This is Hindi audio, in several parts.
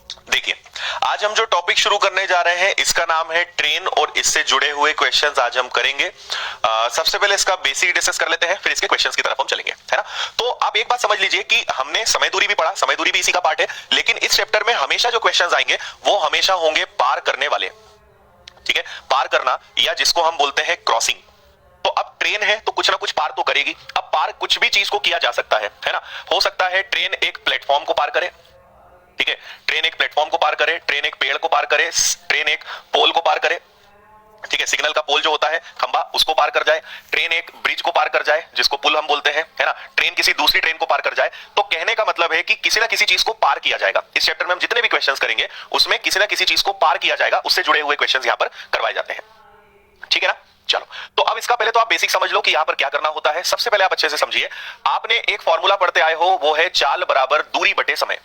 देखिए, आज हम जो टॉपिक शुरू करने जा रहे हैं इसका नाम है ट्रेन और इससे जुड़े हुए क्वेश्चंस आज हम करेंगे। सबसे पहले इसका बेसिक डिस्कस कर लेते हैं, फिर इसके क्वेश्चंस की तरफ हम चलेंगे, है ना। तो आप एक बात समझ लीजिए कि हमने समय दूरी भी पढ़ा, समय दूरी भी इसी का पार्ट है, लेकिन इस चैप्टर में हमेशा जो क्वेश्चंस आएंगे वो हमेशा होंगे पार करने वाले। ठीक है, पार करना या जिसको हम बोलते हैं क्रॉसिंग। तो अब ट्रेन है तो कुछ ना कुछ पार तो करेगी। अब पार कुछ भी चीज को किया जा सकता है ना। हो सकता है ट्रेन एक प्लेटफॉर्म को पार करे, ठीक है, ट्रेन एक प्लेटफॉर्म को पार करे, ट्रेन एक पेड़ को पार करे, ट्रेन एक पोल को पार करे, ठीक है, सिग्नल का पोल जो होता है खंबा उसको पार कर जाए, ट्रेन एक ब्रिज को पार कर जाए जिसको पुल हम बोलते हैं, है ना, ट्रेन किसी दूसरी ट्रेन को पार कर जाए। तो कहने का मतलब है कि किसी ना किसी चीज को पार किया जाएगा। इस चैप्टर में हम जितने भी क्वेश्चंस करेंगे उसमें किसी ना किसी चीज को पार किया जाएगा, उससे जुड़े हुए क्वेश्चंस यहां पर करवाए जाते हैं। ठीक है ना। चलो, तो अब इसका पहले तो आप बेसिक समझ लो कि यहां पर क्या करना होता है। सबसे पहले आप अच्छे से समझिए, आपने एक फॉर्मूला पढ़ते आए हो, वो है चाल बराबर दूरी बटे समय।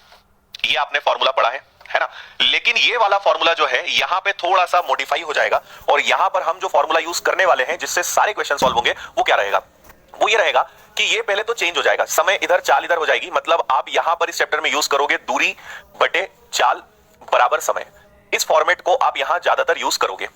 ये आपने फॉर्मूला पढ़ा है ना। लेकिन ये वाला फॉर्मूला जो है यहां पे थोड़ा सा मॉडिफाई हो जाएगा, और यहां पर हम जो फॉर्मूला यूज करने वाले हैं जिससे सारे क्वेश्चन सॉल्व होंगे वो क्या रहेगा, वो ये रहेगा कि ये पहले तो चेंज हो जाएगा, समय इधर चाल इधर हो जाएगी। मतलब आप यहां पर इस चैप्टर में यूज करोगे दूरी बटे चाल बराबर समय। इस फॉर्मेट को आप यहां ज्यादातर यूज करोगे।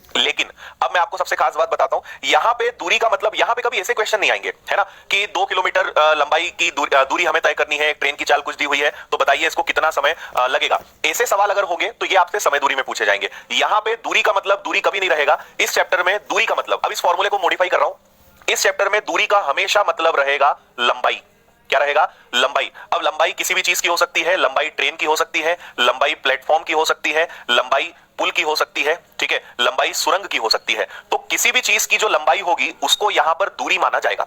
लेकिन अब मैं आपको सबसे खास बात बताता हूं, यहां पे दूरी का मतलब यहां पे कभी ऐसे क्वेश्चन नहीं आएंगे, है ना, कि 2 किलोमीटर लंबाई की दूरी हमें तय करनी है, ट्रेन की चाल कुछ दी हुई है, तो बताइए इसको कितना समय लगेगा। ऐसे सवाल अगर होंगे तो ये आपसे समय दूरी में पूछे जाएंगे। यहां पे दूरी का मतलब दूरी कभी नहीं रहेगा। इस चैप्टर में दूरी का मतलब, अब इस फॉर्मूले को मॉडिफाई कर रहा हूं, इस चैप्टर में दूरी का हमेशा मतलब रहेगा लंबाई। क्या रहेगा? लंबाई। अब लंबाई किसी भी चीज की हो सकती है, लंबाई ट्रेन की हो सकती है, लंबाई प्लेटफॉर्म की हो सकती है, लंबाई पुल की हो सकती है, ठीक है, लंबाई सुरंग की हो सकती है। तो किसी भी चीज की जो लंबाई होगी उसको यहां पर दूरी माना जाएगा।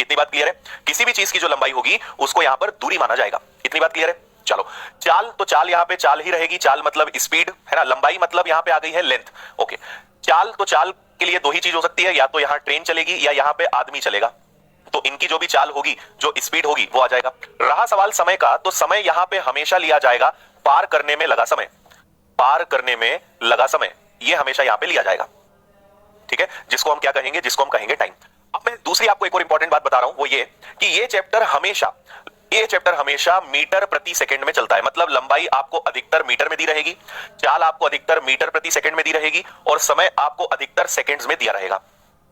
इतनी बात क्लियर है? किसी भी चीज की जो लंबाई होगी उसको यहां पर दूरी माना जाएगा। इतनी बात क्लियर है? चलो, चाल, तो चाल यहां पे चाल ही रहेगी। चाल मतलब स्पीड, है ना। लंबाई मतलब यहां पे आ गई है लेंथ। ओके, चाल, तो चाल के लिए दो ही चीज हो सकती है, या तो यहां ट्रेन चलेगी या यहां पे आदमी चलेगा। तो इनकी जो भी चाल होगी, जो स्पीड होगी वो आ जाएगा। रहा सवाल समय का, तो समय यहां पे हमेशा लिया जाएगा पार करने में लगा समय। पार करने में लगा समय ये हमेशा यहां पे लिया जाएगा, ठीक है, जिसको हम क्या कहेंगे, जिसको हम कहेंगे टाइम। अब मैं दूसरी आपको एक और इंपॉर्टेंट बात बता रहा हूं, वो ये कि ये चैप्टर हमेशा मीटर प्रति सेकंड में चलता है। मतलब लंबाई आपको अधिकतर मीटर में दी रहेगी, चाल आपको अधिकतर मीटर प्रति सेकंड में दी रहेगी, और समय आपको अधिकतर सेकंड्स में दिया रहेगा।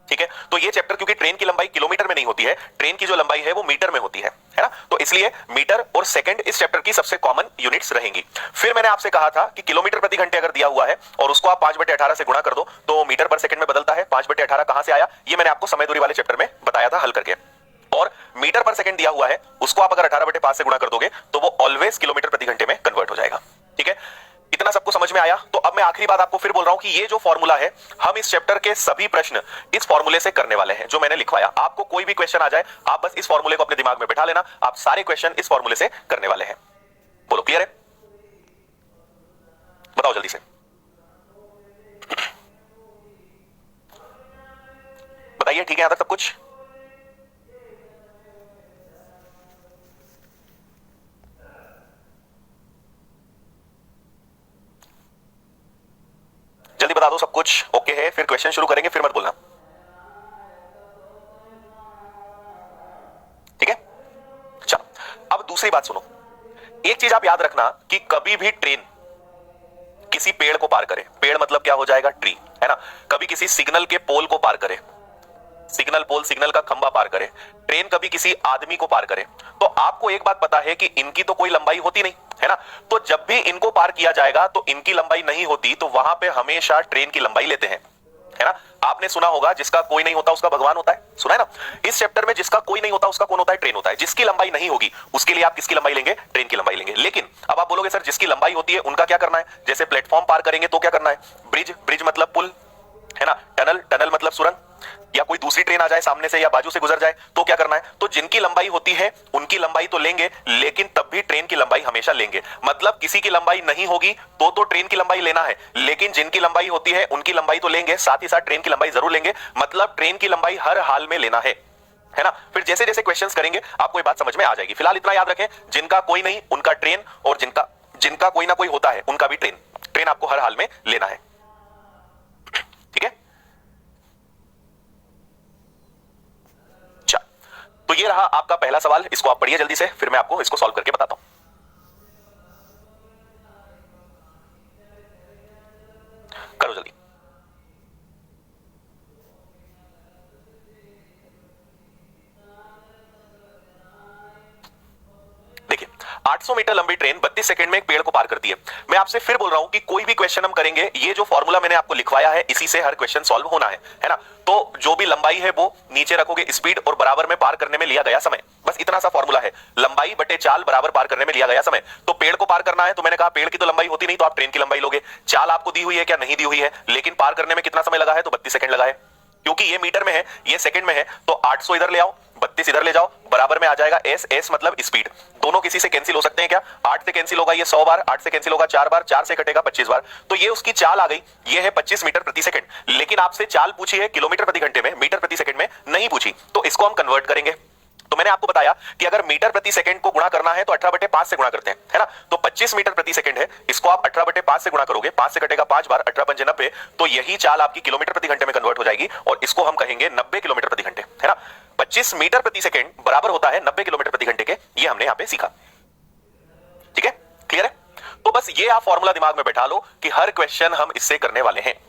ठीक है, तो ये चैप्टर, क्योंकि ट्रेन की लंबाई किलोमीटर में नहीं होती है, ट्रेन की जो लंबाई है वो मीटर में होती है ना, तो इसलिए मीटर और सेकंड इस चैप्टर की सबसे कॉमन यूनिट्स रहेंगी। फिर मैंने आपसे कहा था कि किलोमीटर प्रति घंटे अगर दिया हुआ है और उसको आप 5/18 से गुणा कर दो तो मीटर पर सेकंड में बदलता है। 5/18 कहां से आया, ये मैंने आपको समय दूरी वाले चैप्टर में बताया था हल करके। और मीटर पर सेकंड दिया हुआ है, उसको आप अगर 18/5 से गुणा कर दोगे तो वो ऑलवेज किलोमीटर प्रति घंटे में कन्वर्ट हो जाएगा। ठीक है, इतना सबको समझ में आया? तो अब मैं आखिरी बात आपको फिर बोल रहा हूं कि ये जो फॉर्मूला है, हम इस चैप्टर के सभी प्रश्न इस फॉर्मूले से करने वाले हैं जो मैंने लिखवाया। आपको कोई भी क्वेश्चन आ जाए, आप बस इस फॉर्मूले को अपने दिमाग में बैठा लेना, आप सारे क्वेश्चन इस फॉर्मूले से करने वाले हैं। बोलो, क्लियर है? बताओ जल्दी से, बताइए। ठीक है यहां तक सब कुछ? जल्दी बता दो सब कुछ ओके है, फिर क्वेश्चन शुरू करेंगे, फिर मत बोलना, ठीक है। चलो, अब दूसरी बात सुनो। एक चीज आप याद रखना कि कभी भी ट्रेन किसी पेड़ को पार करे, पेड़ मतलब क्या हो जाएगा, ट्री, है ना, कभी किसी सिग्नल के पोल को पार करे, सिग्नल पोल, सिग्नल का खंबा पार करे, ट्रेन कभी किसी आदमी को पार करे, तो आपको एक बात पता है कि इनकी तो कोई लंबाई होती नहीं, है ना। तो जब भी इनको पार किया जाएगा तो इनकी लंबाई नहीं होती, तो वहां पे हमेशा ट्रेन की लंबाई लेते हैं, है ना। आपने सुना होगा जिसका कोई नहीं होता उसका भगवान होता है, सुना है ना। इस चैप्टर में जिसका कोई नहीं होता उसका कौन होता है, ट्रेन होता है। जिसकी लंबाई नहीं होगी उसके लिए आप किसकी लंबाई लेंगे, ट्रेन की लंबाई लेंगे। लेकिन अब आप बोलोगे सर जिसकी लंबाई होती है उनका क्या करना है, जैसे प्लेटफॉर्म पार करेंगे तो क्या करना है, ब्रिज, ब्रिज मतलब पुल, है ना, टनल, टनल मतलब सुरंग, या कोई दूसरी ट्रेन आ जाए सामने से या बाजू से गुजर जाए तो क्या करना है। तो जिनकी लंबाई होती है उनकी लंबाई तो लेंगे, लेकिन तब भी ट्रेन की लंबाई हमेशा लेंगे। मतलब किसी की लंबाई नहीं होगी तो ट्रेन की लंबाई लेना है, लेकिन जिनकी लंबाई होती है उनकी लंबाई तो लेंगे, साथ ही साथ ट्रेन की लंबाई जरूर लेंगे। मतलब ट्रेन की लंबाई हर हाल में लेना है ना। फिर जैसे जैसे क्वेश्चंस करेंगे आपको ये बात समझ में आ जाएगी। फिलहाल इतना याद रखें, जिनका कोई नहीं उनका ट्रेन, और जिनका जिनका कोई ना कोई होता है उनका भी ट्रेन। ट्रेन आपको हर हाल में लेना है, ठीक है। तो ये रहा आपका पहला सवाल, इसको आप पढ़िए जल्दी से, फिर मैं आपको इसको सॉल्व करके बताता हूं। 800 मीटर लंबी ट्रेन 32 सेकंड में एक पेड़ को पार करती है। मैं आपसे फिर बोल रहा हूं कि कोई भी क्वेश्चन हम करेंगे, ये जो फॉर्मूला मैंने आपको लिखवाया है इसी से हर क्वेश्चन सॉल्व होना है ना। तो जो भी लंबाई है वो नीचे रखोगे स्पीड और बराबर में पार करने में लिया गया समय, बस इतना सा फॉर्मूला है। लंबाई बटे चाल बराबर पार करने में लिया गया समय। तो पेड़ को पार करना है तो मैंने कहा पेड़ की तो लंबाई होती नहीं, तो आप ट्रेन की लंबाई लोगे। चाल आपको दी हुई है क्या? नहीं दी हुई है, लेकिन पार करने में कितना समय लगा है? तो 32 सेकंड लगा है। क्योंकि ये मीटर में है, ये सेकंड में है, तो 800 इधर ले आओ, 32 इधर ले जाओ, बराबर में आ जाएगा एस। एस मतलब स्पीड। दोनों किसी से कैंसिल हो सकते हैं क्या? 8 से कैंसिल होगा ये 100 बार, 8 से कैंसिल होगा 4 बार, 4 से कटेगा 25 बार। तो ये उसकी चाल आ गई, ये है 25 मीटर प्रति सेकंड। लेकिन आपसे चाल पूछी है किलोमीटर प्रति घंटे में, मीटर प्रति सेकंड में नहीं पूछी, तो इसको हम कन्वर्ट करेंगे। तो मैंने आपको बताया कि अगर मीटर प्रति सेकंड को गुणा करना है तो 18/5 से गुणा करते हैं, है ना। तो 25 मीटर प्रति सेकंड है, इसको आप 18/5 से गुणा करोगे, 5 से कटेगा 5 बार, 18 पंजे 90, तो यही चाल आपकी किलोमीटर प्रति घंटे में कन्वर्ट हो जाएगी और इसको हम कहेंगे 90 किलोमीटर प्रति घंटे, है ना। 25 मीटर प्रति सेकंड बराबर होता है 90 किलोमीटर प्रति घंटे के, ये हमने यहां पे सीखा। ठीक है, क्लियर है? तो बस ये आप फॉर्मूला दिमाग में बैठा लो कि हर क्वेश्चन हम इससे करने वाले हैं।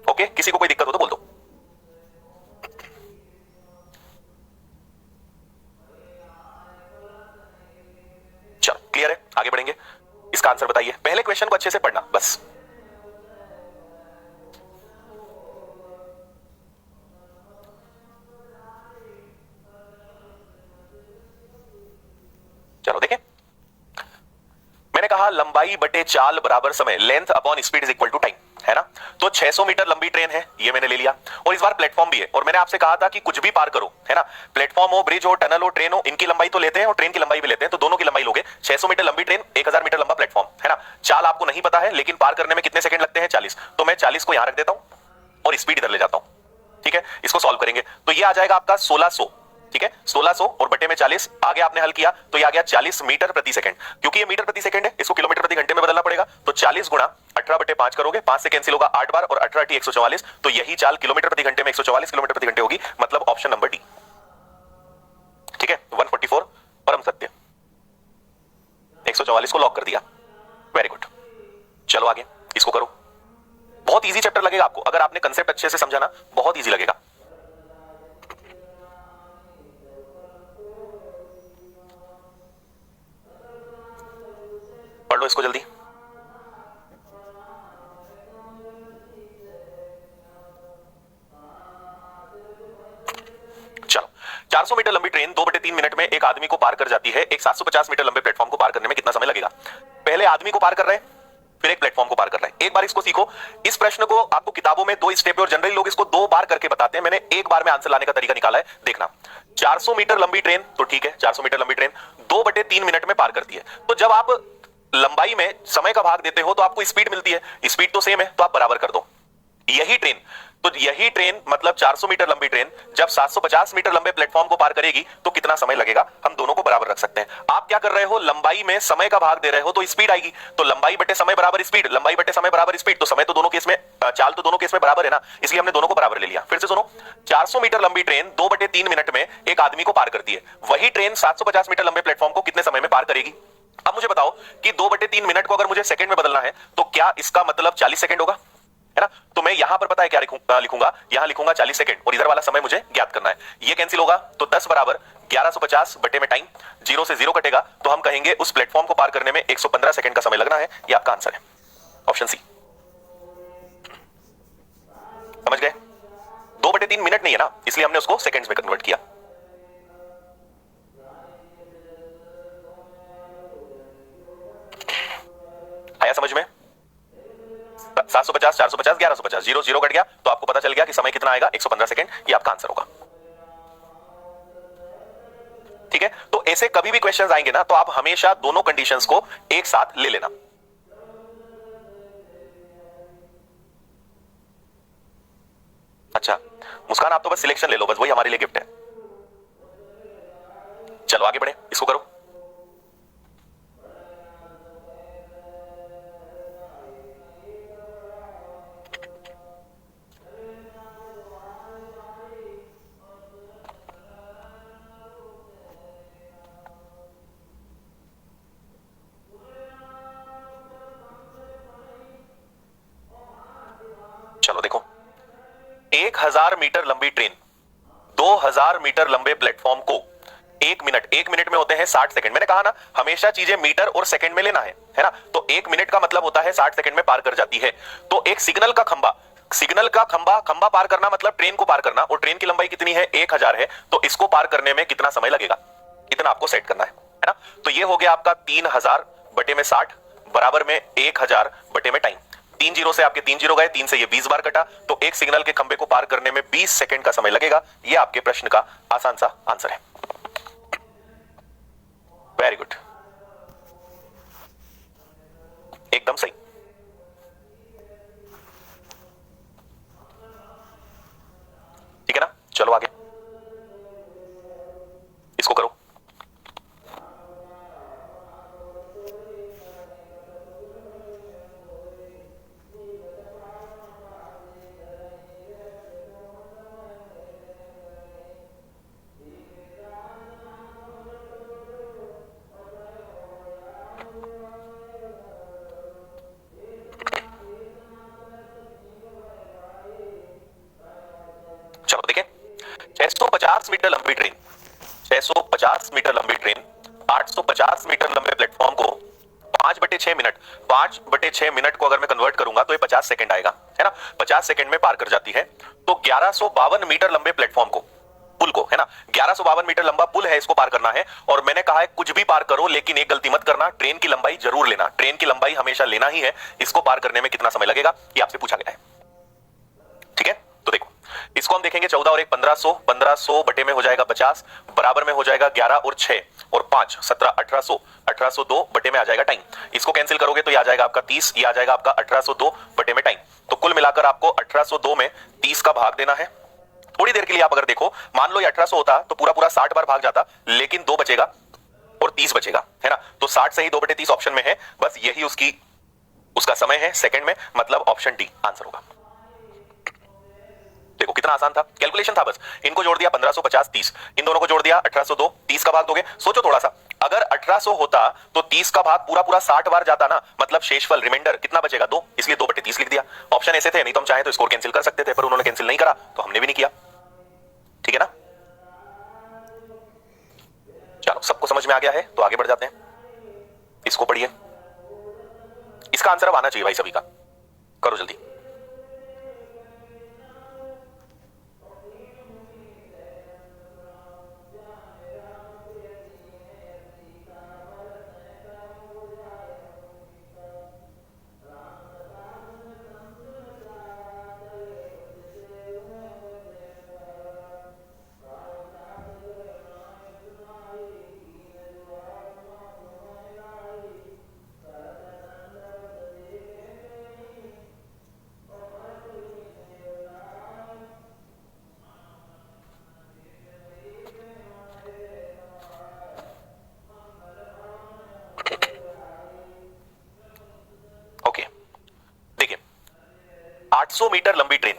ओके, किसी को कोई दिक्कत हो तो बोल दो। चलो क्लियर है, आगे बढ़ेंगे। इसका आंसर बताइए, पहले क्वेश्चन को अच्छे से पढ़ना बस। चलो देखें, मैंने कहा लंबाई बटे चाल बराबर समय, length upon speed is equal to time, है ना। तो 600 मीटर लंबी ट्रेन है, ये मैंने ले लिया, और इस बार प्लेटफॉर्म भी है। और मैंने आपसे कहा था कि कुछ भी पार करो, है ना, प्लेटफॉर्म हो, ब्रिज हो, टनल हो, ट्रेन हो, इनकी लंबाई तो लेते हैं और ट्रेन की लंबाई भी लेते हैं, तो दोनों की लंबाई लोगे। 600 मीटर लंबी ट्रेन, 1000 मीटर लंबा प्लेटफॉर्म, है ना। चाल आपको नहीं पता है, लेकिन पार करने में कितने सेकंड लगते हैं? 40। तो मैं 40 को यहां रख देता हूं और स्पीड इधर ले जाता हूं। ठीक है, इसको सॉल्व करेंगे तो ये आ जाएगा आपका 1600। ठीक है, 1600 और बटे में 40, आगे आपने हल किया तो ये आ गया 40 मीटर प्रति सेकंड। क्योंकि ये मीटर प्रति सेकंड है, इसको किलोमीटर प्रति घंटे में बदलना पड़ेगा, तो 40 गुणा 18/5 करोगे, 5 से कैंसिल होगा 8 बार, और 18 × 144, तो यही चाल किलोमीटर प्रति घंटे में 144 किलोमीटर प्रति घंटे होगी, मतलब ऑप्शन नंबर डी। ठीक है, 144 परम सत्य, 144 को लॉक कर दिया। वेरी गुड, चलो आगे इसको करो। बहुत इजी चैप्टर लगेगा आपको, अगर आपने कंसेप्ट अच्छे से समझा ना, बहुत इजी लगेगा। पढ़ लो इसको जल्दी। चलो, 400 मीटर लंबी ट्रेन 2/3 मिनट में एक आदमी को पार कर जाती है। एक 750 मीटर लंबे प्लेटफॉर्म को पार करने में कितना समय लगेगा? पहले आदमी को पार कर रहे हैं, फिर एक प्लेटफॉर्म को पार कर रहे हैं। एक बार इसको सीखो। इस प्रश्न को आपको किताबों में 2 स्टेप और जनरली लोग इसको 2 बार करके बताते हैं, मैंने एक बार में आंसर लाने का तरीका निकाला है, देखना। 400 मीटर लंबी ट्रेन, तो ठीक है, 400 मीटर लंबी ट्रेन 2/3 मिनट में पार करती है। तो जब आप लंबाई में समय का भाग देते हो तो आपको स्पीड मिलती है, स्पीड तो सेम है, तो आप बराबर कर दो। यही ट्रेन मतलब 400 मीटर लंबी ट्रेन जब 750 मीटर लंबे प्लेटफॉर्म को पार करेगी तो कितना समय लगेगा? हम दोनों को बराबर रख सकते हैं। आप क्या कर रहे हो, लंबाई में समय का भाग दे रहे हो तो स्पीड आएगी, तो लंबाई बटे समय बराबर स्पीड, लंबाई बटे समय बराबर स्पीड, तो समय तो दोनों केस में, चाल तो दोनों केस में बराबर है ना, इसलिए हमने दोनों को बराबर ले लिया। फिर से सुनो, 400 मीटर लंबी ट्रेन 2/3 मिनट में एक आदमी को पार करती है। वही ट्रेन 750 मीटर लंबे प्लेटफॉर्म को कितने समय में पार करेगी? अब मुझे बताओ कि 2/3 मिनट को अगर मुझे सेकंड में बदलना है तो क्या इसका मतलब 40 सेकंड होगा, है ना। तो मैं यहां पर पता है क्या लिखूंगा, यहां लिखूंगा 40 सेकंड, और इधर वाला समय मुझे ज्ञात करना है। ये कैंसिल होगा तो 10 बराबर 1150 बटे में टाइम, 0 से 0 कटेगा, तो हम कहेंगे उस प्लेटफॉर्म को पार करने में 115 सेकंड का समय लगना है। ये आपका आंसर है, ऑप्शन सी। समझ गए? 2/3 मिनट नहीं है ना, इसलिए हमने उसको सेकंड्स में कन्वर्ट किया। आया समझ में? 750, 450, 1150, 0 0 कट गया, तो आपको पता चल गया कि समय कितना आएगा, 115 सेकंड। ये आपका आंसर होगा। ठीक है, तो ऐसे कभी भी क्वेश्चंस आएंगे ना, तो आप हमेशा दोनों कंडीशंस को एक साथ ले लेना। अच्छा मुस्कान, आप तो बस सिलेक्शन ले लो, बस वही हमारे लिए गिफ्ट है। चलो आगे बढ़े, इसको करो। चलो देखो, 1000 मीटर लंबी ट्रेन 2000 मीटर लंबे प्लेटफॉर्म को एक मिनट में होते हैं 60 सेकंड। मैंने कहा ना हमेशा चीजें मीटर और सेकंड में लेना है ना। तो एक मिनट का मतलब होता है 60 सेकंड में पार कर जाती है। तो एक सिग्नल का खंबा पार करना मतलब ट्रेन को पार करना, और ट्रेन की लंबाई कितनी है 1000 है, तो इसको पार करने में कितना समय लगेगा, इतना आपको सेट करना है ना। तो ये हो गया आपका 3000 बटे में 60 बराबर में 1000 बटे में टाइम। 3 जीरो से आपके 3 जीरो गए, 3 से ये 20 बार कटा, तो एक सिग्नल के खंबे को पार करने में 20 सेकंड का समय लगेगा। ये आपके प्रश्न का आसान सा आंसर है। वेरी गुड, एकदम सही। ठीक है ना, चलो आगे इसको करो। चलो देखिए, 650 मीटर लंबी ट्रेन, 650 मीटर लंबी ट्रेन 850 मीटर लंबे प्लेटफॉर्म को 5/6 मिनट, 5/6 मिनट को अगर मैं कन्वर्ट करूंगा तो ये 50 सेकंड आएगा, है ना। 50 सेकंड में पार कर जाती है। तो 1152 मीटर लंबे प्लेटफॉर्म को, पुल को, है ना, 1152 मीटर लंबा पुल है, इसको पार करना है। और मैंने कहा है कुछ भी पार करो, लेकिन एक गलती मत करना, ट्रेन की लंबाई जरूर लेना, ट्रेन की लंबाई हमेशा लेना ही है। इसको पार करने में कितना समय लगेगा ये आपसे पूछा गया है। ठीक है, तो देखो इसको हम देखेंगे 14 और 1 1500, 1500 बटे में हो जाएगा 50 बराबर में हो जाएगा 11 और 6 और 5 17 1800, 1802 बटे में आ जाएगा टाइम। इसको कैंसिल करोगे तो ये आ जाएगा आपका 30, ये आ जाएगा आपका 1802 बटे में टाइम। तो कुल मिलाकर आपको 1802 में 30 का भाग देना है। थोड़ी देर के लिए आप अगर देखो, मान लो ये 1800 होता तो पूरा पूरा 60 बार भाग जाता, लेकिन 2 बचेगा और 30 बचेगा, है ना। तो 60 से ही 2/30 ऑप्शन में है, बस यही उसका समय है सेकंड में, मतलब ऑप्शन डी आंसर होगा। देखो कितना आसान था, कैलकुलेशन था बस। इनको जोड़ दिया 1550 30, इन दोनों को जोड़ दिया 1802, 30 का भाग दोगे। सोचो थोड़ा सा, अगर 1800 होता तो 30 का भाग पूरा पूरा 60 बार जाता ना, मतलब शेषफल रिमाइंडर कितना बचेगा 2, इसलिए 2/30 लिख दिया। ऑप्शन ऐसे थे, नहीं तो हम चाहे तो स्कोर कैंसिल कर सकते थे, पर उन्होंने कैंसिल नहीं करा तो हमने भी नहीं किया। ठीक है ना, चलो सबको समझ में आ गया है तो आगे बढ़ जाते हैं। इसको पढ़िए, इसका आंसर अब आना चाहिए भाई सभी का, करो जल्दी। ओके देखिए, 800 मीटर लंबी ट्रेन,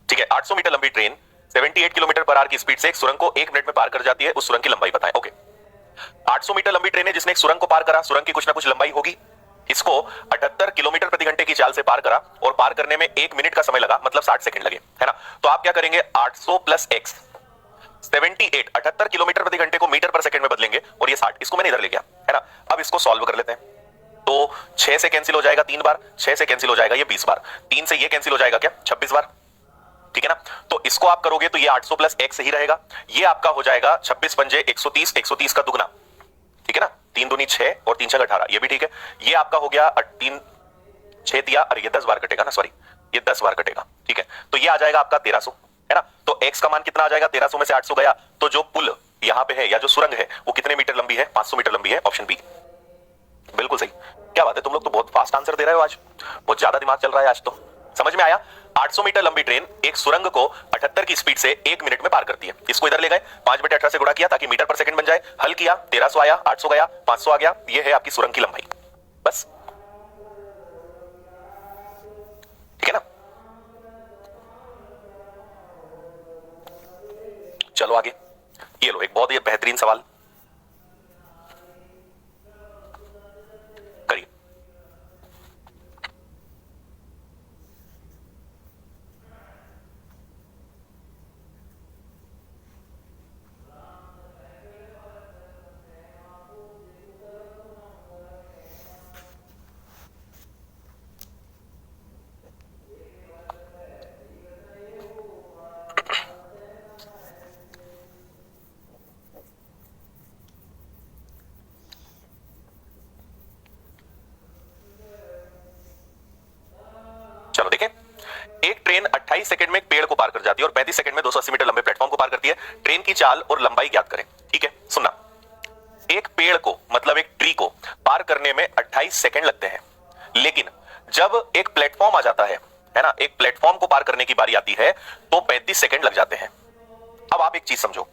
ठीक है, 800 मीटर लंबी ट्रेन 78 किलोमीटर पर आवर की स्पीड से एक सुरंग को 1 मिनट में पार कर जाती है। उस सुरंग की लंबाई बताएं। ओके, 800 मीटर लंबी ट्रेन है जिसने एक सुरंग को पार करा, सुरंग की कुछ ना कुछ लंबाई होगी। इसको 78 किलोमीटर प्रति घंटे की चाल से पार करा और पार करने में 1 मिनट का समय लगा, मतलब 60 सेकंड लगे, है ना। तो आप क्या करेंगे, 800 प्लस एक्स 78, 78 किलोमीटर प्रति घंटे को मीटर पर सेकंड में बदलेंगे और ये 60, इसको मैंने इधर ले गया, है ना। अब इसको सॉल्व कर लेते हैं। तो 6 से कैंसिल हो जाएगा 3 बार, 6 से कैंसिल हो जाएगा ये 20 बार, 3 से ये कैंसिल हो जाएगा क्या 26 बार। ठीक है ना, तो इसको आप करोगे तो ये 800 प्लस एक्स ही रहेगा। ये आपका हो जाएगा 26 पंजे 130, 130 का दुगना, ठीक है ना, 3 दूनी 6 और 3 छह 18, ये भी ठीक है। ये आपका हो गया 3 6 दिया, अरे ये 10 बार कटेगा ना, सॉरी ये 10 बार कटेगा, ठीक है। तो ये आ जाएगा आपका 1300, है ना। तो एक्स का मान कितना आ जाएगा, 1300 में से 800 गया, तो जो पुल यहां पे है या जो सुरंग है वो कितने मीटर लंबी है, 500 मीटर लंबी है, ऑप्शन बी बिल्कुल सही। क्या बात है, तुम लोग तो बहुत फास्ट आंसर दे रहे हो आज, बहुत ज्यादा दिमाग चल रहा है आज तो। समझ में आया, 800 मीटर लंबी ट्रेन एक सुरंग को 78 की स्पीड से 1 मिनट में पार करती है। इसको इधर ले गए, 5/18 से गुणा किया ताकि मीटर पर सेकंड बन जाए, हल किया, 1300 आया, 800 गया, 500 आ गया, ये है आपकी सुरंग की लंबाई, बस। ठीक है ना, चलो आगे। ये लो एक बहुत ही बेहतरीन सवाल, करिए। एक ट्रेन 28 सेकंड में एक पेड़ को पार कर जाती है और 35 सेकंड में 280 मीटर लंबे प्लेटफॉर्म को पार करती है। ट्रेन की चाल और लंबाई ज्ञात करें। ठीक है, सुनना, एक पेड़ को मतलब एक ट्री को पार करने में 28 सेकंड लगते हैं, लेकिन जब एक प्लेटफॉर्म आ जाता है ना, एक प्लेटफॉर्म को पार करने की बारी आती है तो 35 सेकंड लग जाते हैं। अब आप एक चीज समझो,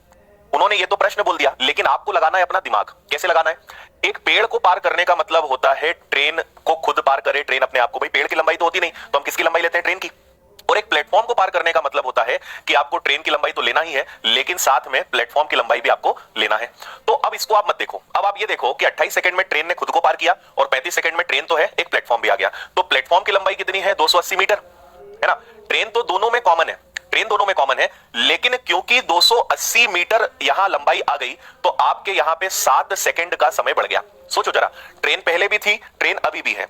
उन्होंने ये तो प्रश्न बोल दिया, लेकिन आपको लगाना है अपना दिमाग। कैसे लगाना है? एक पेड़ को पार करने का मतलब होता है ट्रेन को खुद पार करे, ट्रेन अपने आप को। भाई पेड़ की लंबाई तो होती नहीं, तो हम किसकी लंबाई लेते हैं? ट्रेन की। और एक प्लेटफॉर्म को पार करने का मतलब होता है कि आपको ट्रेन की लंबाई तो लेना ही है, लेकिन साथ में प्लेटफॉर्म की लंबाई भी आपको लेना है। तो अब इसको आप मत देखो, अब आप ये देखो कि 28 सेकंड में ट्रेन ने खुद को पार किया और 35 सेकंड में ट्रेन तो है, एक प्लेटफॉर्म भी आ गया। तो प्लेटफॉर्म की लंबाई कितनी है? 280 मीटर, है ना। ट्रेन तो दोनों में कॉमन है, ट्रेन दोनों में कॉमन है, लेकिन क्योंकि 280 मीटर यहां लंबाई आ गई तो आपके यहां पे 7 सेकंड का समय बढ़ गया। सोचो जरा, ट्रेन पहले भी थी, ट्रेन अभी भी है,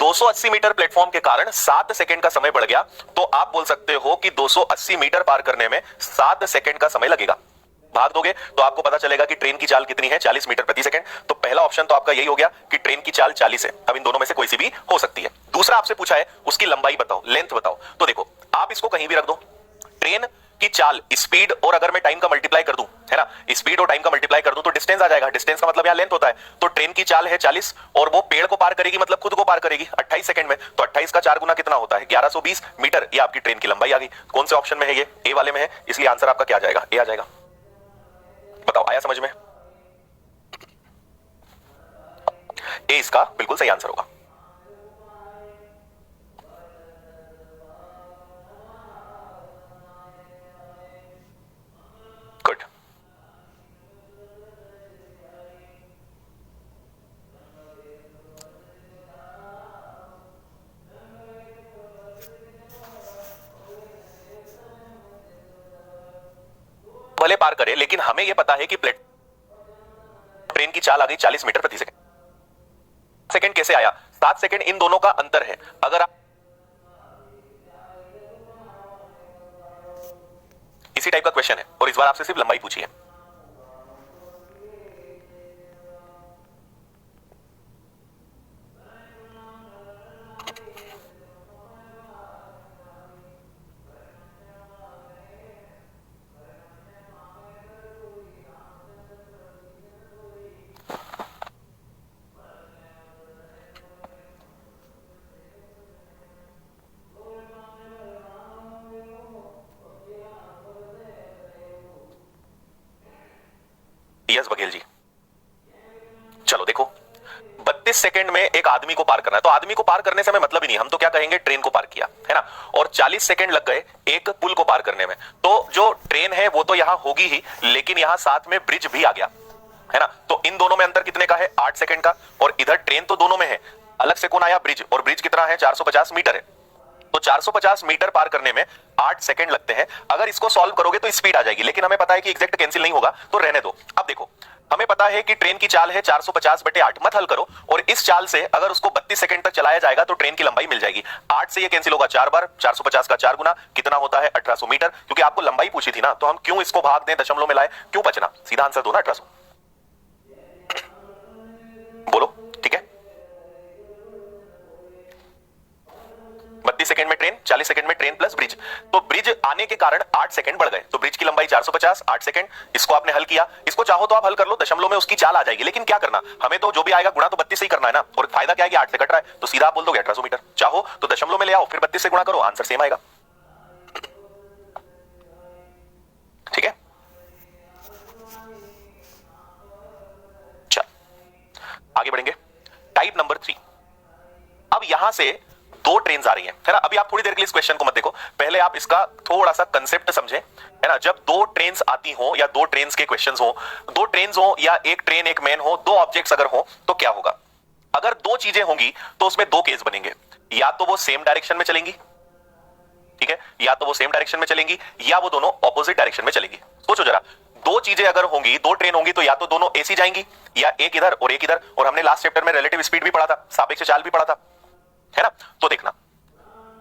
280 मीटर प्लेटफॉर्म के कारण 7 सेकंड का समय बढ़ गया। तो आप बोल सकते हो कि 280 मीटर पार करने में 7 सेकंड का समय लगेगा। भाग दोगे तो आपको पता चलेगा कि ट्रेन की चाल कितनी है, 40 मीटर प्रति सेकंड। तो पहला ऑप्शन तो आपका यही हो गया कि ट्रेन की चाल 40 है। अब इन दोनों में से कोई सी भी हो सकती है। दूसरा आपसे पूछा है उसकी लंबाई बताओ, लेंथ बताओ। तो देखो, आप इसको कहीं भी रख दो, ट्रेन की चाल, स्पीड और अगर मैं टाइम का मल्टीप्लाई कर दूं, है ना, स्पीड और टाइम का मल्टीप्लाई कर दूं तो डिस्टेंस आ जाएगा। डिस्टेंस का मतलब यहां लेंथ होता है। तो ट्रेन की चाल है 40 और वो पेड़ को पार करेगी मतलब खुद को पार करेगी 28 सेकंड में। तो 28 का 4 गुना कितना होता है? 1120 मीटर। ये आपकी ट्रेन की लंबाई आ गई। कौन से ऑप्शन में है? ये ए वाले में है, इसलिए आंसर आपका क्या आ जाएगा? ए आ जाएगा। बताओ, आया समझ में? ए इसका बिल्कुल सही आंसर होगा। गुड। भले पार करे, लेकिन हमें यह पता है कि ट्रेन की चाल आ गई 40 मीटर प्रति सेकंड। सेकंड कैसे आया? 7 सेकंड इन दोनों का अंतर है। अगर आप इसी टाइप का क्वेश्चन है और इस बार आपसे सिर्फ लंबाई पूछी है। यस बघेल जी, चलो देखो, 32 सेकंड में एक आदमी को पार करना है। तो आदमी को पार करने से हमें मतलब ही नहीं, हम तो क्या कहेंगे? ट्रेन को पार किया, है ना। और 40 सेकंड लग गए एक पुल को पार करने में। तो जो ट्रेन है वो तो यहां होगी ही, लेकिन यहां साथ में ब्रिज भी आ गया, है ना। तो इन दोनों में अंतर कितने का है? 8 सेकंड का। और इधर ट्रेन तो दोनों में है, अलग से कौन आया? ब्रिज। और ब्रिज कितना है? 450 मीटर है। तो 450 मीटर पार करने में 8 सेकंड लगते हैं। अगर इसको सॉल्व करोगे तो स्पीड आ जाएगी, लेकिन हमें पता है कि एग्जैक्ट कैंसिल नहीं होगा, तो रहने दो। अब देखो, हमें पता है कि ट्रेन की चाल है 450/8। मत हल करो, और इस चाल से अगर उसको 32 सेकंड तक चलाया जाएगा तो ट्रेन की लंबाई मिल जाएगी। 8 से ये कैंसिल होगा 4 बार, 450 का 4 गुना कितना होता है? 1800 मीटर। क्योंकि आपको लंबाई पूछी थी ना, तो हम क्यों इसको भाग दें, दशमलव में लाए, क्यों बचना? सीधा आंसर दो ना, 1800। बोलो, ठीक है। 32 सेकंड में ट्रेन, 40 सेकंड में ट्रेन प्लस ब्रिज। तो ब्रिज आने के कारण 8 सेकंड बढ़ गए। तो ब्रिज की लंबाई 450, 8 सेकंड। इसको आपने हल किया, इसको चाहो तो आप हल कर लो, दशमलव में उसकी चाल आ जाएगी। लेकिन क्या करना, हमें तो जो भी आएगा गुणा तो 32 से ही करना है ना। और फायदा क्या है कि 8 से कट रहा है, तो सीधा आप बोल दोगे 1800 मीटर। चाहो तो दशमलव में ले आओ, फिर 32 से गुणा करो, आंसर सेम आएगा। ठीक है, चल आगे बढ़ेंगे। Type number 3। अब यहां से दो ट्रेन आ रही हैं, है ना। अभी आप थोड़ी देर के लिए इस क्वेश्चन को मत देखो, पहले आप इसका थोड़ा सा कंसेप्ट समझें, है ना। जब दो ट्रेन आती हो या दो ट्रेन के क्वेश्चंस हो, दो ट्रेन हो या एक ट्रेन एक मैन हो, दो ऑब्जेक्ट्स अगर हो तो क्या होगा? अगर दो चीजें होंगी तो उसमें दो केस बनेंगे, या तो वो सेम डायरेक्शन में चलेंगी, ठीक है, या तो वो सेम डायरेक्शन में चलेंगी या वो दोनों ऑपोजिट डायरेक्शन में चलेंगी। सोचो जरा, दो चीजें अगर होंगी, दो ट्रेन होंगी, तो या तो दोनों ऐसी जाएंगी या एक इधर और एक इधर। और हमने लास्ट चैप्टर में रिलेटिव स्पीड भी पढ़ा था, सापेक्ष चाल भी पढ़ा था, है ना। तो देखना,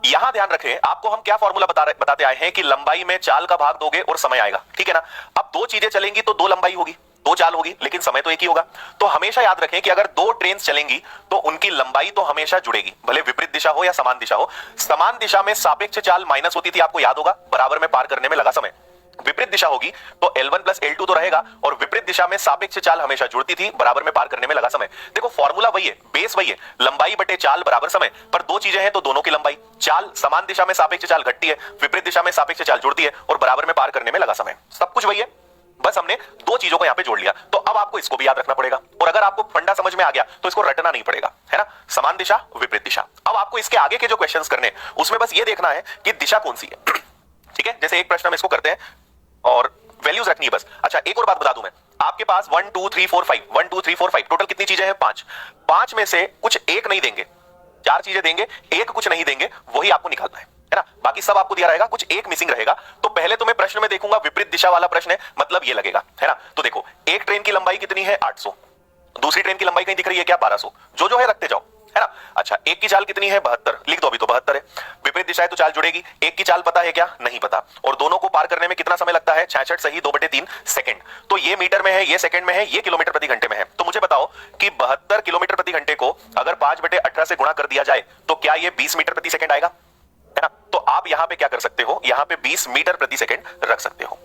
यहां ध्यान रखें, आपको हम क्या फॉर्मूला बताते आए हैं कि लंबाई में चाल का भाग दोगे और समय आएगा, ठीक है ना। अब दो चीजें चलेंगी तो दो लंबाई होगी, दो चाल होगी लेकिन समय तो एक ही होगा। तो हमेशा याद रखें कि अगर दो ट्रेन चलेंगी तो उनकी लंबाई तो हमेशा जुड़ेगी, भले विपरीत दिशा हो या समान दिशा हो। समान दिशा में सापेक्ष चाल माइनस होती थी, आपको याद होगा, बराबर में पार करने में लगा समय। विपरीत दिशा होगी तो L1 प्लस L2 तो रहेगा, और विपरीत दिशा में सापेक्ष चाल हमेशा जुड़ती थी, बराबर में पार करने में लगा समय। देखो फॉर्मूला वही है, बेस वही है, लंबाई बटे चाल बराबर समय, पर दो चीजें हैं तो दोनों की लंबाई। चाल समान दिशा में सापेक्ष चाल घटती है, विपरीत दिशा में सापेक्ष चाल जुड़ती है, और बराबर में पार करने में लगा समय। सब कुछ वही है, बस हमने दो चीजों को यहां पे जोड़ लिया। तो अब आपको इसको भी याद रखना पड़ेगा, और अगर आपको फंडा समझ में आ गया तो इसको रटना नहीं पड़ेगा, है ना। समान दिशा विपरीत दिशा। अब आपको इसके आगे के जो क्वेश्चंस करने उसमें बस ये देखना है कि दिशा कौन सी है। ठीक है, जैसे एक प्रश्न हम इसको करते हैं और वैल्यूज रखनी है बस। अच्छा एक और बात बता दूं मैं, आपके पास 1 2 3 4 5 1 2 3 4 5 टोटल कितनी चीजें हैं? 5। 5 में से कुछ एक नहीं देंगे, 4 चीजें देंगे, एक कुछ नहीं देंगे, वही आपको निकालना है ना। बाकी सब आपको दिया रहेगा, कुछ एक मिसिंग रहेगा। तो पहले तो मैं प्रश्न में देखूंगा विपरीत दिशा वाला प्रश्न है, मतलब ये लगेगा, है ना। तो देखो एक ट्रेन की लंबाई कितनी है? 800। दूसरी ट्रेन की लंबाई कहीं दिख रही है क्या? 1200। जो है रखते जाओ, है ना। अच्छा एक की चाल कितनी है? 72। लिख दो, अभी तो 72 है। विपरीत दिशा है तो चाल जुड़ेगी। एक की चाल पता है क्या? नहीं पता। और दोनों को पार करने में कितना समय लगता है? 66 सही 2/3 सेकंड। तो ये मीटर में है, ये सेकंड में है, ये किलोमीटर प्रति घंटे में है। तो मुझे बताओ कि 72 किलोमीटर प्रति घंटे को अगर 5/18 से गुणा कर दिया जाए तो क्या ये 20 मीटर प्रति सेकंड आएगा? है ना। तो आप यहां पे क्या कर सकते हो, यहां पे 20 मीटर प्रति सेकंड रख सकते हो।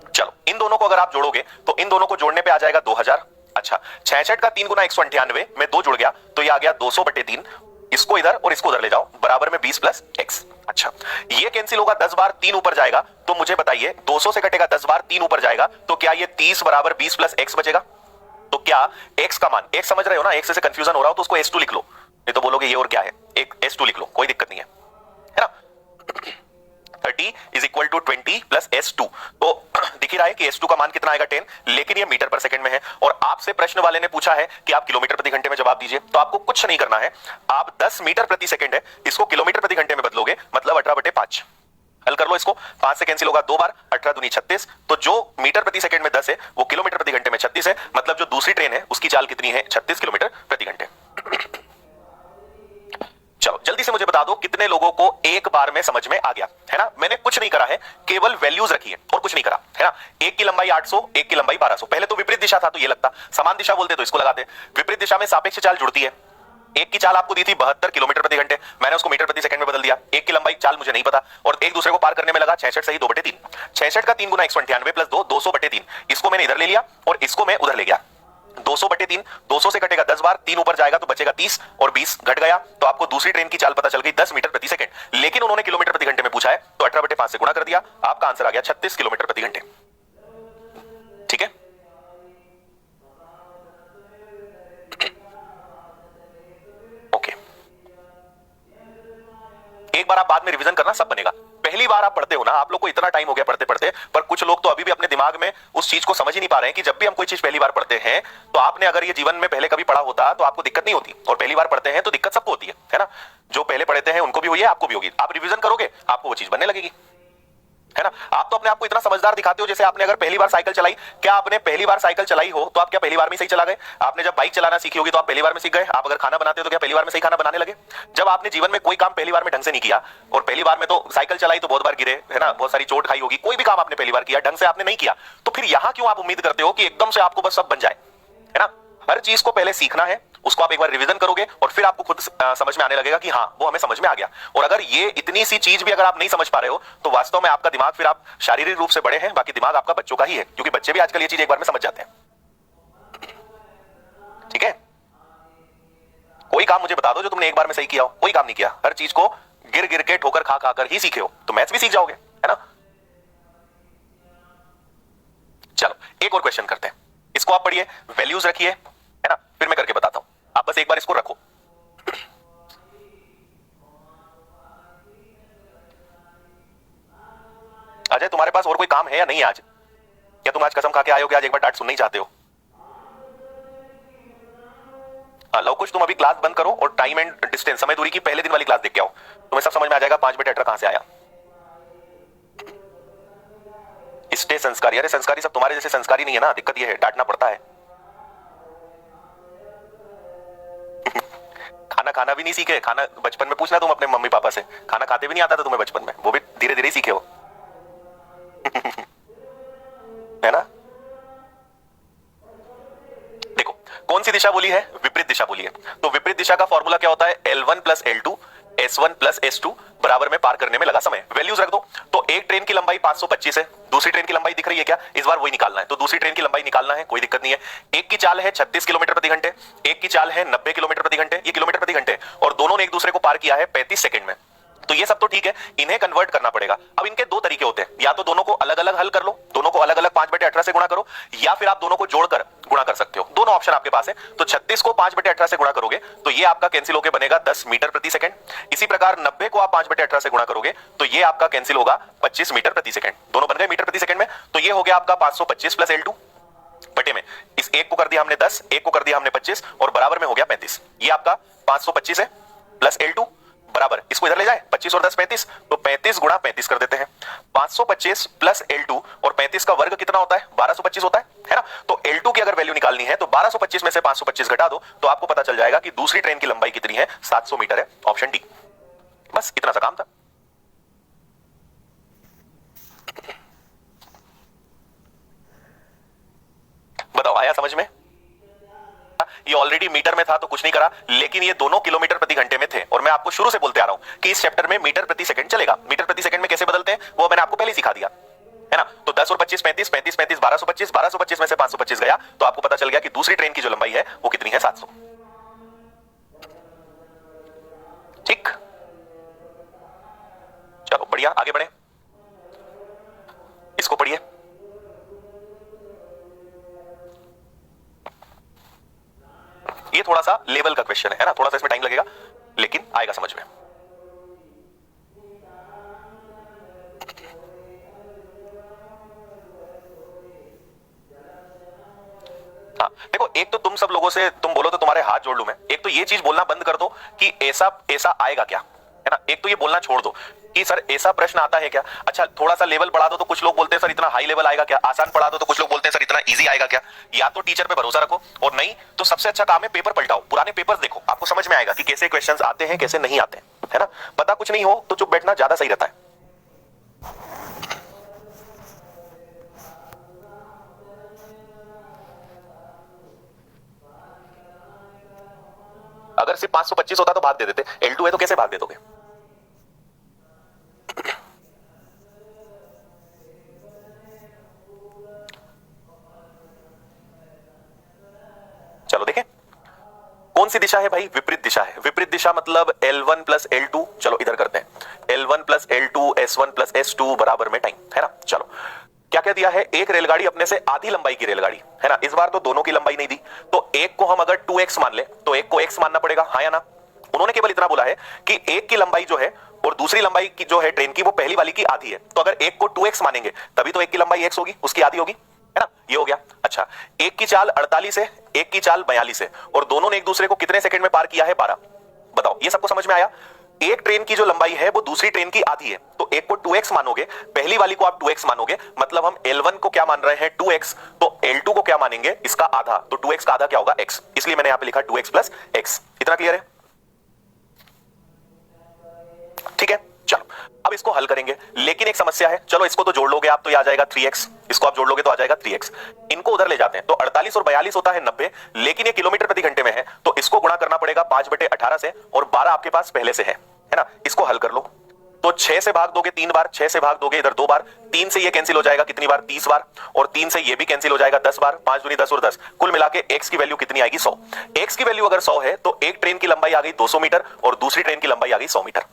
चलो इन दोनों को अगर आप जोड़ोगे तो इन दोनों को जोड़ने पे आ जाएगा 2000। अच्छा 66 का 3 गुना 198 में 2 जुड़ गया तो ये आ गया 200/3। इसको इधर और इसको उधर ले जाओ, बराबर में 20 प्लस x। अच्छा ये कैंसिल होगा, 10 बार 3 ऊपर जाएगा। तो मुझे बताइए 200 से कटेगा 10 बार 3 ऊपर जाएगा तो क्या ये 30 बराबर 20 प्लस x बचेगा? तो क्या x का मान, x समझ रहे हो ना, x से कंफ्यूजन हो रहा हो तो उसको S2 लिख लो, नहीं तो बोलोगे ये और क्या है, एक S2 लिख लो, कोई दिक्कत नहीं है, है ना। 30 is equal to 20 plus S2। तो दिख ही रहा है कि S2 का मान कितना आएगा? 10, लेकिन ये मीटर पर सेकंड में है। और आपसे प्रश्न वाले ने पूछा है कि आप किलोमीटर प्रति घंटे में जवाब दीजिए, तो आपको कुछ नहीं करना है। आप 10 मीटर प्रति सेकंड है, इसको किलोमीटर प्रति घंटे में बदलोगे, मतलब 18/5। हल कर लो इसको, 5 से कैंसिल होगा 2 बार, 18 दूनी 36। तो जो मीटर प्रति सेकंड में 10 है वो किलोमीटर प्रति घंटे में 36 है, मतलब जो दूसरी ट्रेन है उसकी चाल कितनी है? 36 किलोमीटर प्रति घंटे। चलो जल्दी से मुझे बता दो कितने लोगों को एक बार में समझ में आ गया, है ना। मैंने कुछ नहीं करा है, केवल वैल्यूज रखी है और कुछ नहीं करा, है ना। एक की लंबाई 800, एक की लंबाई 1200। पहले तो विपरीत दिशा था तो ये लगता, समान दिशा बोलते तो इसको लगाते। विपरीत दिशा में सापेक्ष चाल जुड़ती है। एक की चाल आपको दी थी 72 किलोमीटर प्रति घंटे, मैंने उसको मीटर प्रति सेकंड में बदल दिया। एक की लंबाई चाल मुझे नहीं पता, और एक दूसरे को पार करने में लगा 66 सही 2/3। 66 का 3 गुना 198 प्लस 2 200/3। इसको मैंने इधर ले लिया और इसको मैं उधर ले गया। 200/3, 200 से कटेगा 10 बार, 3 ऊपर जाएगा तो बचेगा 30, और 20 घट गया तो आपको दूसरी ट्रेन की चाल पता चल गई 10 मीटर प्रति सेकंड। लेकिन उन्होंने किलोमीटर प्रति घंटे में पूछा है तो 18/5 से गुणा कर दिया, आपका आंसर आ गया 36 किलोमीटर प्रति घंटे। ठीक है, ओके। एक बार आप बाद में रिवीजन करना, सब बनेगा। पहली बार आप पढ़ते हो ना, आप लोग को इतना टाइम हो गया पढ़ते पढ़ते, पर कुछ लोग तो अभी भी अपने दिमाग में उस चीज को समझ ही नहीं पा रहे हैं कि जब भी हम कोई चीज पहली बार पढ़ते हैं तो आपने अगर ये जीवन में पहले कभी पढ़ा होता तो आपको दिक्कत नहीं होती, और पहली बार पढ़ते हैं तो दिक्कत सबको होती है ना। जो पहले पढ़ते हैं उनको भी हुई है, आपको भी होगी। आप रिवीजन करोगे आपको वो चीज बनने लगेगी, है ना। आप तो अपने आप को इतना समझदार दिखाते हो, जैसे आपने अगर पहली बार साइकिल चलाई, क्या आपने पहली बार साइकिल चलाई हो तो आप क्या पहली बार में सही चला गए? आपने जब बाइक चलाना सीखी होगी तो आप पहली बार में सीख गए। आप अगर खाना बनाते हो तो क्या पहली बार में सही खाना बनाने लगे? जब आपने जीवन में कोई काम पहली बार में ढंग से नहीं किया, और पहली बार में तो साइकिल चलाई तो बहुत बार गिरे, है ना, बहुत सारी चोट खाई होगी, कोई भी काम आपने पहली बार किया ढंग से आपने नहीं किया, तो फिर यहां क्यों आप उम्मीद करते हो कि एकदम से आपको बस सब बन जाए, है ना। हर चीज को पहले सीखना है, उसको आप एक बार रिवीजन करोगे और फिर आपको खुद समझ में आने लगेगा कि हाँ वो हमें समझ में आ गया। और अगर ये इतनी सी चीज भी अगर आप नहीं समझ पा रहे हो तो वास्तव में आपका दिमाग, फिर आप शारीरिक रूप से बड़े हैं, बाकी दिमाग आपका बच्चों का ही है, क्योंकि बच्चे भी आजकल ये चीज एक बार में समझ जाते हैं। ठीक है, कोई काम मुझे बता दो जो तुमने एक बार में सही किया हो। कोई काम नहीं किया, हर चीज को गिर गिर के ठोकर खा खा कर ही सीखे हो, तो मैथ्स भी सीख जाओगे, है ना। चलो एक और क्वेश्चन करते हैं, इसको आप पढ़िए, वैल्यूज रखिए, है ना, फिर मैं करके बताता हूं। आप बस एक बार इसको रखो। अजय तुम्हारे पास और कोई काम है या नहीं आज? क्या तुम आज कसम खा के आए हो कि आज एक बार डांट सुनना ही चाहते हो? हाँ लो, कुछ तुम अभी क्लास बंद करो और टाइम एंड डिस्टेंस, समय दूरी की पहले दिन वाली क्लास देख के आओ, तुम्हें सब समझ में आ जाएगा 5/18 कहां से आया। स्टे संस्कारी, अरे संस्कारी सब तुम्हारे जैसे संस्कारी नहीं है ना, दिक्कत ये है डांटना पड़ता है। खाना खाना भी नहीं सीखे, खाना बचपन में पूछना तुम अपने मम्मी पापा से, खाना खाते भी नहीं आता था तुम्हें बचपन में, वो भी धीरे धीरे सीखे हो। है ना। कौन सी दिशा बोली है? विपरीत दिशा बोली है। तो विपरीत दिशा का फॉर्मूला क्या होता है? L1 plus L2 S1 plus S2 बराबर में पार करने में लगा समय। वैल्यूज रख दो। तो एक ट्रेन की लंबाई 525 है, दूसरी ट्रेन की लंबाई दिख रही है क्या? इस बार वही निकालना है। तो दूसरी ट्रेन की लंबाई निकालना है, कोई दिक्कत नहीं है। एक की चाल है 36 किलोमीटर प्रति घंटे, एक की चाल है 90 किलोमीटर प्रति घंटे, ये किलोमीटर प्रति घंटे, और दोनों ने एक दूसरे को पार किया है 35 सेकंड में। तो ये सब तो ठीक है, इन्हें कन्वर्ट करना पड़ेगा। अब इनके दो तरीके होते हैं, या तो दोनों को अलग अलग हल कर लो, दोनों को अलग अलग 5/18 से गुणा करो, या फिर आप दोनों को जोड़कर गुणा कर सकते हो। दोनों ऑप्शन आपके पास है। तो 36 को 5/18 से गुणा करोगे तो ये आपका कैंसिल होकर बनेगा 10 मीटर प्रति सेकंड। इसी प्रकार 90 को आप 5/18 से गुणा करोगे तो ये आपका कैंसिल होगा 25 मीटर प्रति सेकंड। दोनों बन गए मीटर प्रति सेकंड में। तो ये हो गया आपका 525 प्लस L2 बटे में इस एक को कर दिया हमने 10, एक को कर दिया हमने 25, और बराबर में हो गया 35। ये आपका 525 है प्लस L2 बराबर, इसको इधर ले जाए 25 और 10 35, तो 35 गुणा 35 कर देते हैं। 525 प्लस L2 और 35 का वर्ग कितना होता है? 1225 होता है ना। तो L2 की अगर वैल्यू निकालनी है तो 1225 में से 525 घटा दो तो आपको पता चल जाएगा कि दूसरी ट्रेन की लंबाई कितनी है? 700 मीटर है। Option D. बस इतना सा काम था। बताओ आया समझ में? ये ऑलरेडी मीटर में था तो कुछ नहीं करा, लेकिन ये दोनों किलोमीटर प्रति घंटे में थे। और मैं आपको शुरू से बोलते आ रहा हूं कि इस चैप्टर में मीटर प्रति सेकंड चलेगा। मीटर प्रति सेकंड में कैसे बदलते हैं वो मैंने आपको पहले सिखा दिया है ना। तो 10 और 25 35, 35 35 1225, 1225 में से 525 गया तो आपको पता चल गया कि दूसरी ट्रेन की जो लंबाई है वो कितनी है? 700। ठीक, चलो बढ़िया, आगे बढ़े। इसको पढ़िए। ये थोड़ा सा लेवल का क्वेश्चन है ना, थोड़ा सा इसमें टाइम लगेगा लेकिन आएगा समझ में। हाँ देखो, एक तो तुम सब लोगों से तुम बोलो तो तुम्हारे हाथ जोड़ लूं मैं। एक तो ये चीज बोलना बंद कर दो कि ऐसा ऐसा आएगा क्या, है ना। एक तो ये बोलना छोड़ दो कि सर ऐसा प्रश्न आता है क्या। अच्छा थोड़ा सा लेवल बढ़ा दो तो कुछ लोग बोलते हैं सर इतना हाई लेवल आएगा क्या। आसान पढ़ा दो तो कुछ लोग बोलते हैं सर इतना इजी आएगा क्या। या तो टीचर पे भरोसा रखो, और नहीं तो सबसे अच्छा काम है पेपर पलटाओ, पुराने पेपर्स देखो, आपको समझ में आएगा कि कैसे क्वेश्चंस आते हैं कैसे नहीं आते हैं, है ना। पता कुछ नहीं हो तो चुप बैठना ज्यादा सही रहता है। अगर सिर्फ 525 होता तो भाग दे देते, L2 है तो कैसे भाग दे दोगे। चलो देखें कौन सी दिशा है भाई? विपरीत दिशा है। विपरीत दिशा मतलब L1 प्लस L2। चलो इधर करते हैं, L1 plus L2 S1 plus S2 बराबर में टाइम, है ना। चलो क्या क्या दिया है? एक रेलगाड़ी अपने से आधी लंबाई की रेलगाड़ी, है ना। इस बार तो दोनों की लंबाई नहीं दी, तो एक को हम अगर 2x मान ले तो एक को x मानना पड़ेगा, हाँ या ना। उन्होंने केवल इतना बोला है कि एक की लंबाई जो है और दूसरी लंबाई की जो है ट्रेन की वो पहली वाली की आधी है। तो अगर एक को 2x मानेंगे तभी तो एक की लंबाई x होगी, उसकी आधी होगी, है ना। ये हो गया। अच्छा एक की चाल 48 है, एक की चाल 42 है, और दोनों ने एक दूसरे को कितने सेकंड में पार किया है? 12। बताओ ये सबको समझ में आया? एक ट्रेन की जो लंबाई है वो दूसरी ट्रेन की आधी है, तो एक को 2x मानोगे, पहली वाली को आप 2x मानोगे, मतलब हम L1 को क्या मान रहे हैं? 2x। तो L2 को क्या मानेंगे? इसका आधा। तो 2x का आधा क्या होगा? x। इसलिए मैंने यहां पे लिखा 2x प्लस x। इतना क्लियर है? ठीक है, चलो अब इसको हल करेंगे, लेकिन एक समस्या है। चलो इसको तो जोड़ लोगे आप तो ये आ जाएगा 3x, इसको आप जोड़ लोगे तो आ जाएगा 3x। इनको उधर ले जाते हैं तो 48 और 42 होता है 90, लेकिन ये किलोमीटर प्रति घंटे में है तो इसको गुणा करना पड़ेगा 5/18 से, और 12 आपके पास पहले से है ना। इसको हल कर लो तो 6 से भाग दोगे 3 बार, 6 से भाग दोगे इधर 2 बार, 3 से ये कैंसिल हो जाएगा कितनी बार? 30 बार, और 3 से ये भी कैंसिल हो जाएगा 10 बार, 5 दूनी 10 और 10, कुल मिला के x की वैल्यू कितनी आएगी? 100। x की वैल्यू अगर 100 है तो एक ट्रेन की लंबाई आ गई 200 मीटर और दूसरी ट्रेन की लंबाई आ गई 100 मीटर।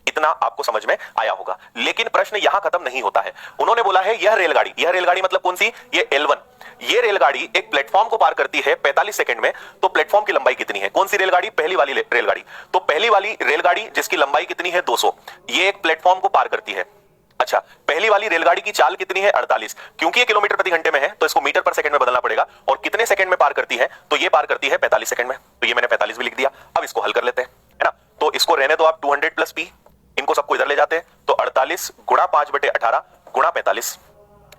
इतना आपको समझ में आया होगा, लेकिन प्रश्न यहां खत्म नहीं होता है। उन्होंने बोला है यह रेलगाड़ी मतलब कौन सी? ये L1। ये रेलगाड़ी एक प्लेटफॉर्म को पार करती है 45 सेकंड में, तो प्लेटफॉर्म की लंबाई कितनी है? कौन सी रेलगाड़ी? पहली वाली रेलगाड़ी। तो पहली वाली रेलगाड़ी जिसकी लंबाई कितनी है? 200, ये एक प्लेटफॉर्म को पार करती है। अच्छा पहली वाली रेलगाड़ी की चाल कितनी है? 48। क्योंकि ये किलोमीटर प्रति घंटे में है तो इसको मीटर पर सेकंड में बदलना पड़ेगा, और कितने सेकंड में पार करती है? तो ये पार करती है 45 सेकंड में, तो ये मैंने 45 भी लिख दिया। अब इसको हल कर लेते हैं, है ना। तो इसको रहने दो आप 200 प्लस p, इनको सबको इधर ले जाते हैं तो 48 गुणा 5/18 गुणा 45,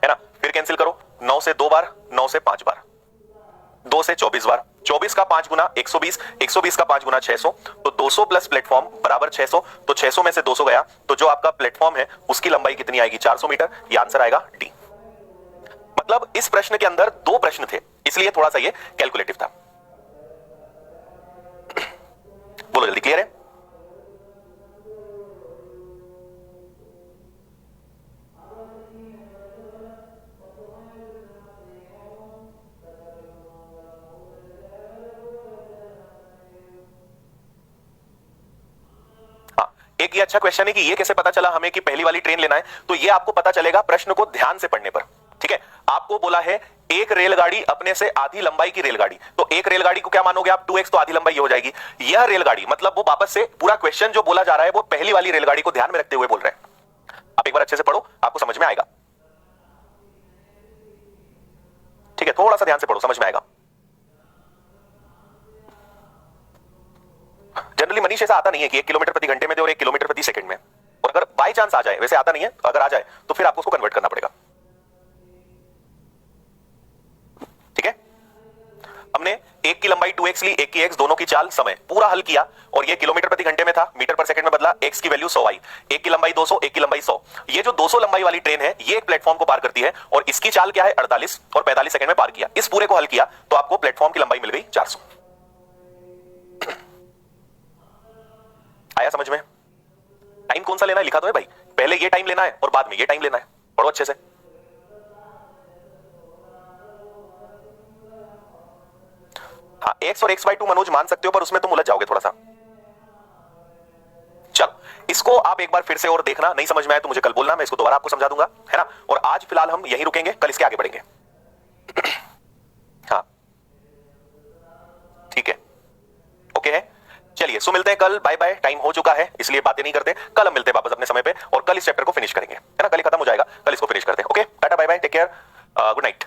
है ना। फिर कैंसिल करो, 9 से 2 बार, 9 से 5 बार, 2 से 24 बार, 24 का 5 गुना 120, 120 का 5 गुना 600, तो 200 प्लस प्लेटफॉर्म बराबर 600, तो 600 में से 200 गया तो जो आपका प्लेटफॉर्म है उसकी लंबाई कितनी आएगी? 400 मीटर। ये आंसर आएगा डी। मतलब इस प्रश्न के अंदर 2 प्रश्न थे, इसलिए थोड़ा सा ये कैलकुलेटिव था। एक ये अच्छा क्वेश्चन है कि ये कैसे पता चला हमें कि पहली वाली ट्रेन लेना है, तो ये आपको पता चलेगा प्रश्न को ध्यान से पढ़ने पर। ठीक है, आपको बोला है एक रेलगाड़ी अपने से आधी लंबाई की रेलगाड़ी, तो एक रेलगाड़ी को क्या मानोगे आप 2x, तो आधी लंबाई ये हो जाएगी। यह रेलगाड़ी मतलब वो वापस से पूरा क्वेश्चन जो बोला जा रहा है वो पहली वाली रेलगाड़ी को ध्यान में रखते हुए बोल रहे हैं। आप एक बार अच्छे से पढ़ो, आपको समझ में आएगा। ठीक है, थोड़ा सा ध्यान से पढ़ो, समझ में आएगा। जनरली मनीष ऐसा आता नहीं है कि 1 किलोमीटर प्रति घंटे में दे और 1 किलोमीटर प्रति सेकंड में, और अगर बाय चांस आ जाए, वैसे आता नहीं है, अगर आ जाए तो फिर आपको उसको कन्वर्ट करना पड़ेगा। ठीक है, हमने एक की लंबाई 2x ली, एक की x, दोनों की चाल समय पूरा हल किया, और ये किलोमीटर प्रति घंटे में था, मीटर पर सेकंड में बदला, x की वैल्यू 100 आई, एक की लंबाई 200, एक की लंबाई 100। ये जो 200 लंबाई वाली ट्रेन है ये एक प्लेटफॉर्म को पार करती है, और इसकी चाल क्या है 48, और 45 सेकंड में पार किया। इस पूरे को हल किया तो आपको प्लेटफॉर्म की लंबाई मिल गई 400। आया समझ में? टाइम कौन सा लेना है लिखा तो है भाई, पहले ये टाइम लेना है और बाद में ये टाइम लेना है। पढ़ो अच्छे से। हाँ, x और x/2 मनोज मान सकते हो, पर उसमें तुम उलझ जाओगे थोड़ा सा। चलो, इसको आप एक बार फिर से और देखना, नहीं समझ में आए तो मुझे कल बोलना, मैं इसको दोबारा आपको समझा दूंगा, है ना। और आज फिलहाल हम यहीं रुकेंगे, कल इसके आगे बढ़ेंगे। हाँ ठीक है, ओके है। चलिए, सो मिलते हैं कल, बाय बाय। टाइम हो चुका है इसलिए बातें नहीं करते, कल हम मिलते हैं वापस अपने समय पे, और कल इस चैप्टर को फिनिश करेंगे, है ना। कल ही खत्म हो जाएगा, कल इसको फिनिश करते हैं। Okay, tata bye bye, take care, good night.